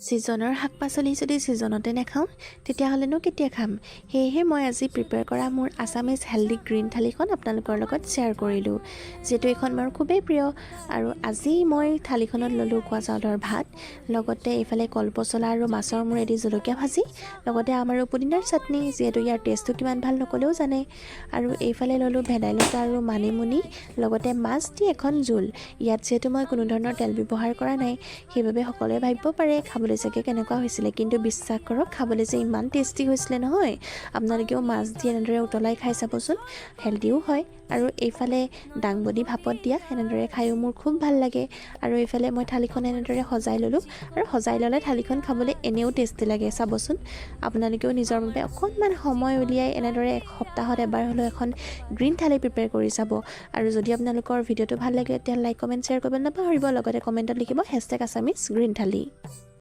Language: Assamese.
ছিজনৰ শাক পাচলি যদি ছিজনতে নাখাওঁ তেতিয়াহ'লেনো কেতিয়া খাম। সেয়েহে মই আজি প্ৰিপেয়াৰ কৰা মোৰ আছামিজ হেল্ডি গ্ৰীণ থালিখন আপোনালোকৰ লগত শ্বেয়াৰ কৰিলোঁ, যিহেতু এইখন মোৰ খুবেই প্ৰিয়। আৰু আজি মই থালিখনত ল'লোঁ উখোৱা চাউলৰ ভাত, লগতে এইফালে কলপচলা আৰু মাছৰ মূৰেদি জলকীয়া ভাজি, লগতে আম আৰু পুদিনাৰ চাটনি, যিহেতু ইয়াৰ টেষ্টটো কিমান ভাল নক'লেও জানে। আৰু এইফালে ল'লোঁ ভেদাইলতা আৰু মানিমুনি, লগতে মাছ দি এখন জোল। ইয়াত যিহেতু মই কোনো ধৰণৰ তেল ব্যৱহাৰ কৰা নাই, সেইবাবে সকলোৱে ভাবিব পাৰে খাবলৈ চাগে কেনেকুৱা হৈছিলে, কিন্তু বিশ্বাস কৰক খাবলৈ যে ইমান টেষ্টি হৈছিলে নহয়। আপোনালোকেও মাছ দি এনেদৰে উতলাই খাই চাবচোন, হেল্ডিও হয়। আৰু এইফালে দাংবডি ভাপত দিয়া, এনেদৰে খায়ো মোৰ খুব ভাল লাগে। আৰু এইফালে মই থালিখন এনেদৰে সজাই ল'লোঁ, আৰু সজাই ল'লে থালিখন খাবলৈ এনেও টেষ্টি লাগে। চাবচোন আপোনালোকেও নিজৰ বাবে অকণমান সময় উলিয়াই এনেদৰে সপ্তাহত এবাৰ হ'লেও এখন গ্ৰীণ থালি প্ৰিপেয়াৰ কৰি চাব। আৰু যদি আপোনালোকৰ ভিডিঅ'টো ভাল লাগে তেতিয়া লাইক কমেণ্ট শ্বেয়াৰ কৰিবলৈ নাপাহৰিব, লগতে কমেণ্টত লিখিব #আছামিজ গ্ৰীণ থালি।